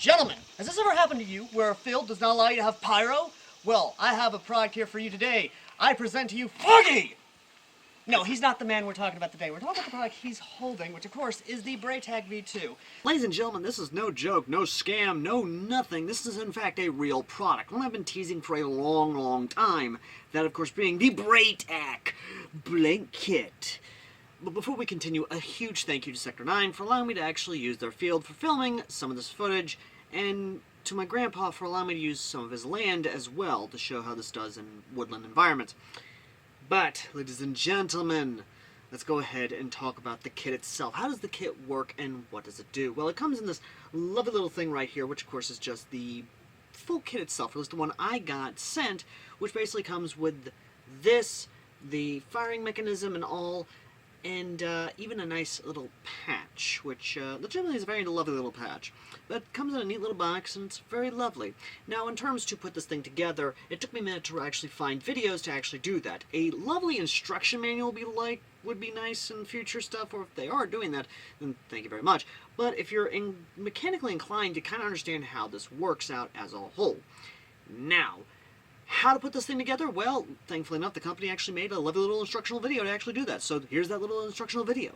Gentlemen, has this ever happened to you where a field does not allow you to have pyro? Well, I have a product here for you today. I present to you Foggy! No, he's not the man we're talking about today. We're talking about the product he's holding, which of course is the Breytac V2. Ladies and gentlemen, this is no joke, no scam, no nothing. This is in fact a real product. One I've been teasing for a long time. That of course being the Breytac blank kit. But before we continue, a huge thank you to Sector 9 for allowing me to actually use their field for filming some of this footage, and to my grandpa for allowing me to use some of his land as well to show how this does in woodland environments. But, ladies and gentlemen, let's go ahead and talk about the kit itself. How does the kit work and what does it do? Well, it comes in this lovely little thing right here, which of course is just the full kit itself, or at least the one I got sent, which basically comes with this, the firing mechanism and all, and even a nice little patch, which legitimately is a very lovely little patch. But it comes in a neat little box, and it's very lovely. Now, in terms to put this thing together, it took me a minute to actually find videos to actually do that. A lovely instruction manual would be nice in future stuff, or if they are doing that, then thank you very much. But if you're mechanically inclined, you kind of understand how this works out as a whole. Now, how to put this thing together? Well, thankfully enough, the company actually made a lovely little instructional video to actually do that. So here's that little instructional video.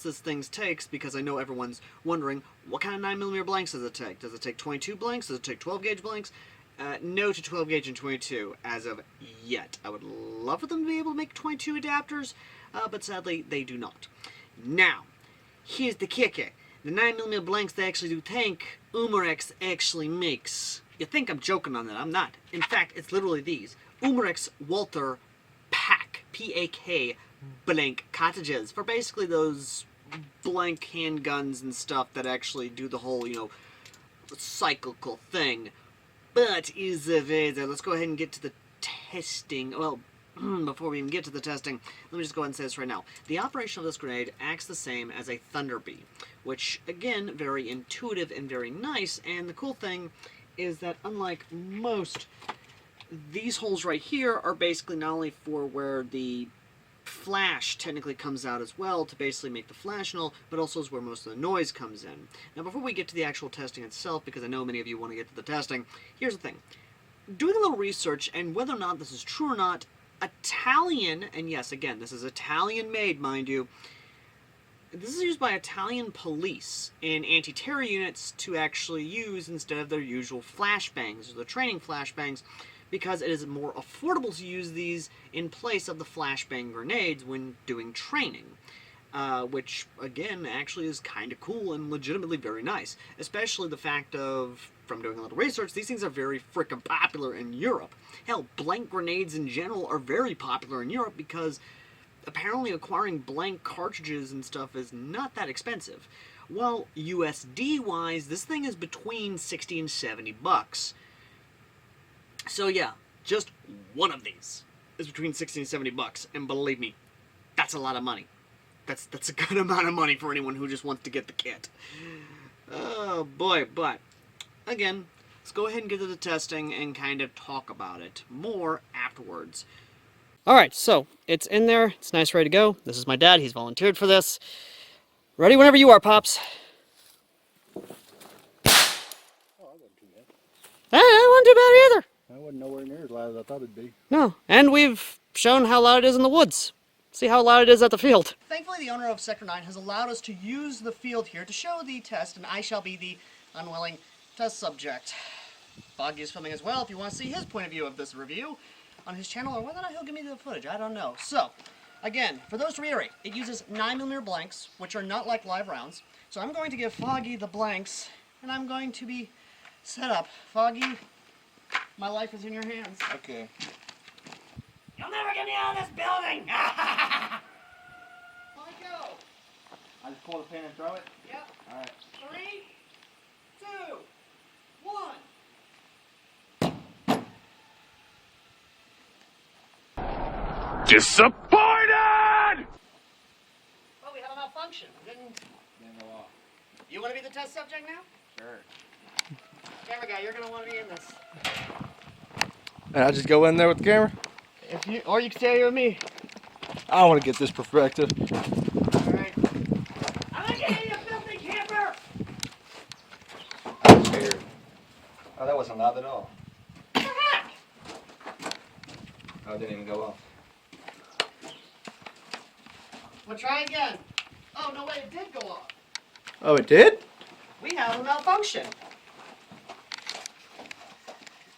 This thing takes, because I know everyone's wondering, what kind of 9mm blanks does it take? Does it take 22 blanks? Does it take 12 gauge blanks? No to 12 gauge and 22 as of yet. I would love for them to be able to make 22 adapters, but sadly they do not. Now, here's the kicker. The 9mm blanks they actually do tank, Umarex actually makes. You think I'm joking on that, I'm not. In fact, it's literally these. Umarex Walther Pack, P-A-K, blank cartridges for basically those blank handguns and stuff that actually do the whole, cyclical thing. But let's go ahead and get to the testing. Well, before we even get to the testing, let me just go ahead and say this right now. The operation of this grenade acts the same as a Thunder Bee, which, again, very intuitive and very nice, and the cool thing is that unlike most, these holes right here are basically not only for where the flash technically comes out as well to basically make the flash and all, but also is where most of the noise comes in. Now, before we get to the actual testing itself, because I know many of you want to get to the testing, here's the thing. Doing a little research, and whether or not this is true or not, Italian, and yes, again, this is Italian made, mind you, this is used by Italian police and anti-terror units to actually use instead of their usual flashbangs, or their training flashbangs, because it is more affordable to use these in place of the flashbang grenades when doing training. Which, again, actually is kind of cool and legitimately very nice. Especially the fact of, from doing a little research, these things are very frickin' popular in Europe. Hell, blank grenades in general are very popular in Europe because apparently acquiring blank cartridges and stuff is not that expensive. Well, USD-wise, this thing is between 60 and 70 bucks. So yeah, just one of these is between 60 and 70 bucks, and believe me, that's a lot of money. That's a good amount of money for anyone who just wants to get the kit. Oh boy, but again, let's go ahead and get to the testing and kind of talk about it more afterwards. All right, so it's in there. It's nice, ready to go. This is my dad. He's volunteered for this. Ready whenever you are, Pops. Oh, I wasn't too bad. I wasn't too bad either. I wasn't nowhere near as loud as I thought it'd be. No, and we've shown how loud it is in the woods. See how loud it is at the field. Thankfully, the owner of Sector 9 has allowed us to use the field here to show the test, and I shall be the unwilling test subject. Foggy is filming as well if you want to see his point of view of this review on his channel, or whether or not he'll give me the footage, I don't know. So, again, for those to reiterate, it uses 9mm blanks, which are not like live rounds. So I'm going to give Foggy the blanks, and I'm going to be set up. Foggy, my life is in your hands. Okay. You'll never get me out of this building! On go! I just pull the pin and throw it? Yep. Alright. 3, 2, 1. Disappointed! Well, we have a malfunction. Didn't Then go off. you want to be the test subject now? Sure. Camera guy, you're going to want to be in this. And I just go in there with the camera? If you, or you can stay here with me. I want to get this perspective. Alright. I'm gonna get you, filthy camper! I'm scared. Oh, that wasn't loud at all. What the heck? Oh, it didn't even go off. We'll try again. Oh, no way, it did go off. Oh, it did? We have a malfunction.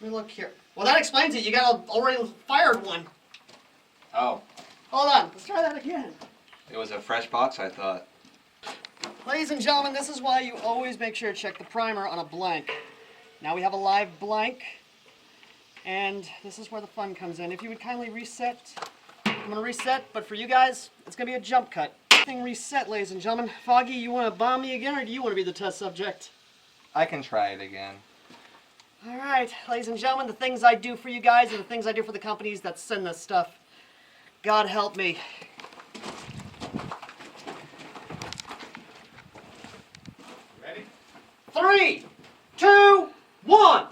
Let me look here. Well, that explains it. You got a already fired one. Oh, Hold on, let's try that again. it was a fresh box, I thought. Ladies and gentlemen, this is why you always make sure to check the primer on a blank. Now we have a live blank, and this is where the fun comes in. If you would kindly reset, I'm gonna reset, but for you guys, it's gonna be a jump cut. Thing reset, ladies and gentlemen. Foggy, you wanna bomb me again, or do you wanna be the test subject? I can try it again. All right, ladies and gentlemen, the things I do for you guys and the things I do for the companies that send this stuff. God help me. Ready? 3, 2, 1.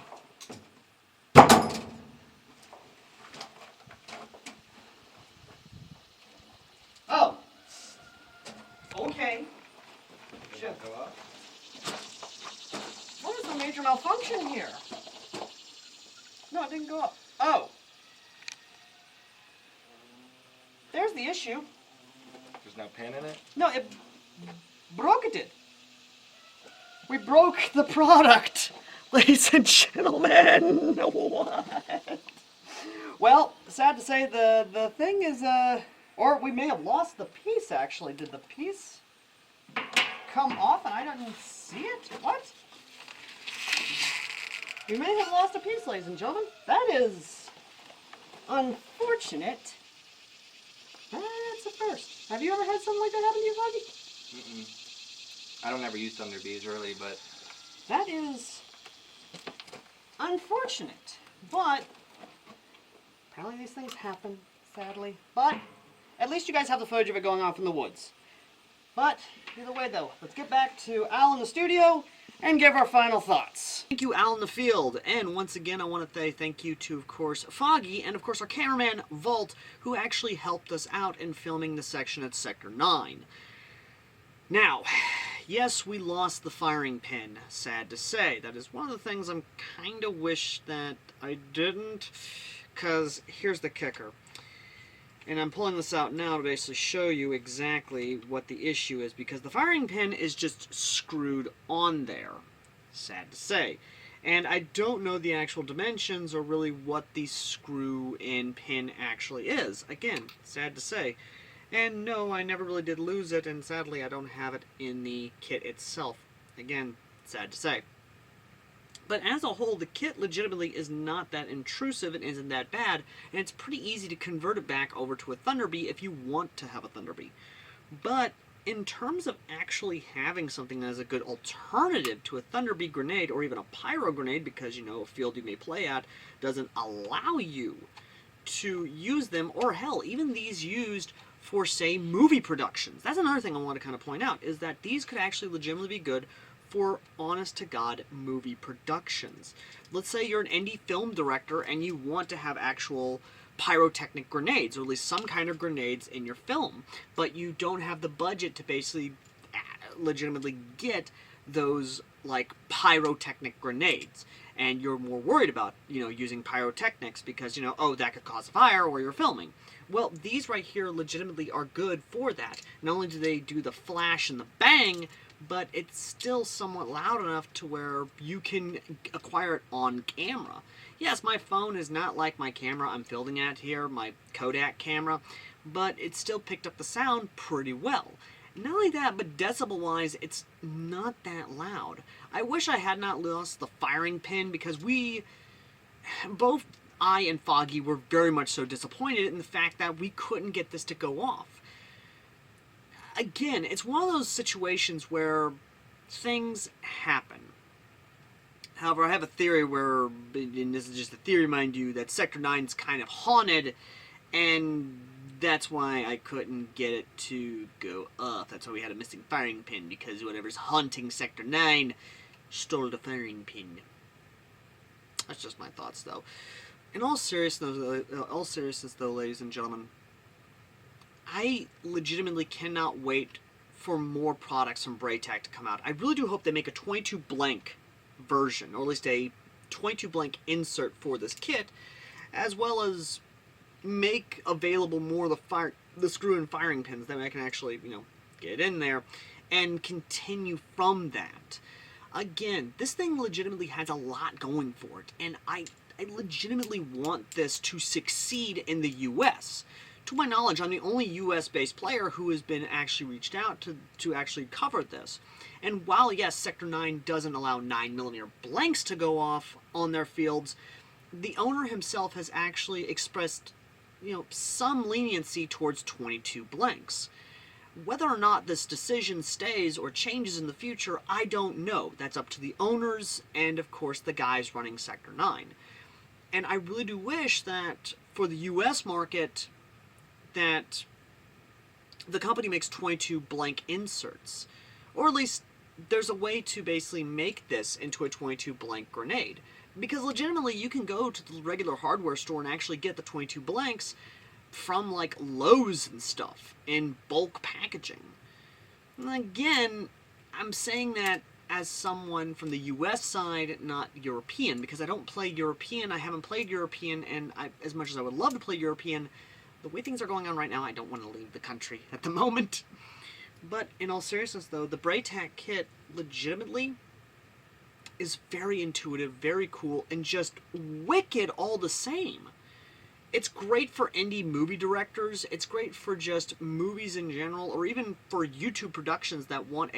Oh. Okay. Did that go off? What is the major malfunction here? No, it didn't go up. Oh. There's the issue. There's no pin in it? No, it broke it. We broke the product, ladies and gentlemen. What? Well, sad to say, the thing is, or we may have lost the piece, actually. Did the piece come off and I didn't see it? What? We may have lost a piece, ladies and gentlemen. That is unfortunate. That's a first. Have you ever had something like that happen to you, Foggy? I don't ever use Thunder Bees really, but That is unfortunate, but apparently these things happen, sadly. But at least you guys have the footage of it going off in the woods. But either way, though, let's get back to Al in the studio and give our final thoughts. Thank you, Al in the field. And once again, I want to say thank you to, of course, Foggy and, of course, our cameraman, Volt, who actually helped us out in filming the section at Sector 9. Now, yes, we lost the firing pin, sad to say. That is one of the things I'm kind of wish that I didn't, because here's the kicker. And I'm pulling this out now to basically show you exactly what the issue is, because the firing pin is just screwed on there. Sad to say. And I don't know the actual dimensions or really what the screw-in pin actually is. Again, sad to say. And no, I never really did lose it, and sadly I don't have it in the kit itself. Again, sad to say. But as a whole, the kit legitimately is not that intrusive and isn't that bad, and it's pretty easy to convert it back over to a Thunder Bee if you want to have a Thunder Bee. But in terms of actually having something that is a good alternative to a Thunder Bee grenade, or even a Pyro grenade, because, you know, a field you may play at doesn't allow you to use them, or hell, even these used for, say, movie productions. That's another thing I want to kind of point out, is that these could actually legitimately be good for honest-to-God movie productions. Let's say you're an indie film director and you want to have actual pyrotechnic grenades, or at least some kind of grenades in your film, but you don't have the budget to basically legitimately get those like pyrotechnic grenades, and you're more worried about using pyrotechnics because oh, that could cause a fire where you're filming. Well, these right here legitimately are good for that. Not only do they do the flash and the bang, but it's still somewhat loud enough to where you can acquire it on camera. Yes, my phone is not like my camera I'm filming at here, my Kodak camera, but it still picked up the sound pretty well. Not only that, but decibel-wise, it's not that loud. I wish I had not lost the firing pin, because both I and Foggy were very much so disappointed in the fact that we couldn't get this to go off. Again, it's one of those situations where things happen. However, I have a theory where, and this is just a theory, mind you, that Sector 9's kind of haunted, and that's why I couldn't get it to go off. That's why we had a missing firing pin, because whatever's haunting Sector 9 stole the firing pin. That's just my thoughts, though. In all seriousness, though, ladies and gentlemen, I legitimately cannot wait for more products from Breytac to come out. I really do hope they make a 22 blank version, or at least a 22 blank insert for this kit, as well as make available more of the screw and firing pins that I can actually, get in there and continue from that. Again, this thing legitimately has a lot going for it, and I legitimately want this to succeed in the US. To my knowledge, I'm the only US-based player who has been actually reached out to actually cover this. And while, yes, Sector 9 doesn't allow 9mm blanks to go off on their fields, the owner himself has actually expressed, some leniency towards 22 blanks. Whether or not this decision stays or changes in the future, I don't know. That's up to the owners and, of course, the guys running Sector 9. And I really do wish that for the US market, that the company makes 22 blank inserts. Or at least there's a way to basically make this into a 22 blank grenade. Because legitimately you can go to the regular hardware store and actually get the 22 blanks from like Lowe's and stuff in bulk packaging. And again, I'm saying that as someone from the US side, not European, because I don't play European. I haven't played European, and as much as I would love to play European, the way things are going on right now, I don't want to leave the country at the moment. But in all seriousness, though, the Breytac kit legitimately is very intuitive, very cool, and just wicked all the same. It's great for indie movie directors. It's great for just movies in general, or even for YouTube productions that want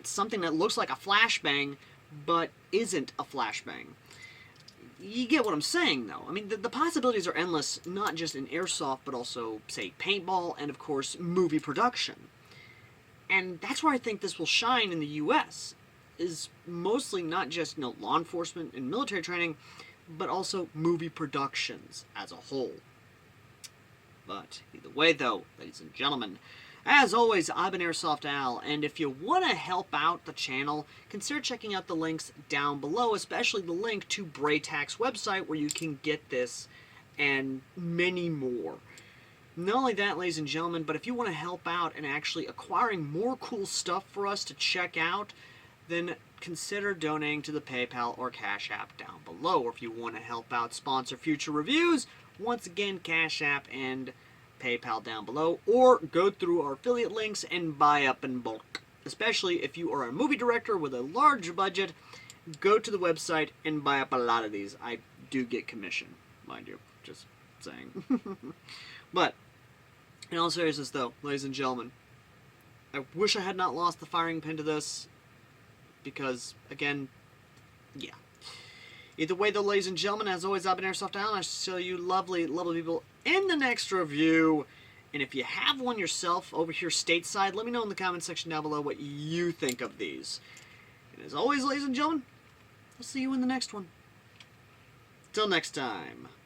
something that looks like a flashbang, but isn't a flashbang. You get what I'm saying, though. I mean, the possibilities are endless, not just in airsoft, but also, say, paintball, and of course, movie production. And that's where I think this will shine in the US, is mostly not just, law enforcement and military training, but also movie productions as a whole. But either way, though, ladies and gentlemen, as always, I've been AirsoftAL, and if you want to help out the channel, consider checking out the links down below, especially the link to Breytac's website where you can get this and many more. Not only that, ladies and gentlemen, but if you want to help out in actually acquiring more cool stuff for us to check out, then consider donating to the PayPal or Cash App down below. Or if you want to help out sponsor future reviews, once again, Cash App and PayPal down below, or go through our affiliate links and buy up in bulk. Especially if you are a movie director with a large budget, go to the website and buy up a lot of these. I do get commission, mind you, just saying. But, in all seriousness though, ladies and gentlemen, I wish I had not lost the firing pin to this, because, again, yeah. Either way, though, ladies and gentlemen, as always, I've been AirsoftAL, and I shall see you lovely, lovely people in the next review. And if you have one yourself over here stateside, let me know in the comment section down below what you think of these. And as always, ladies and gentlemen, I'll see you in the next one. Till next time.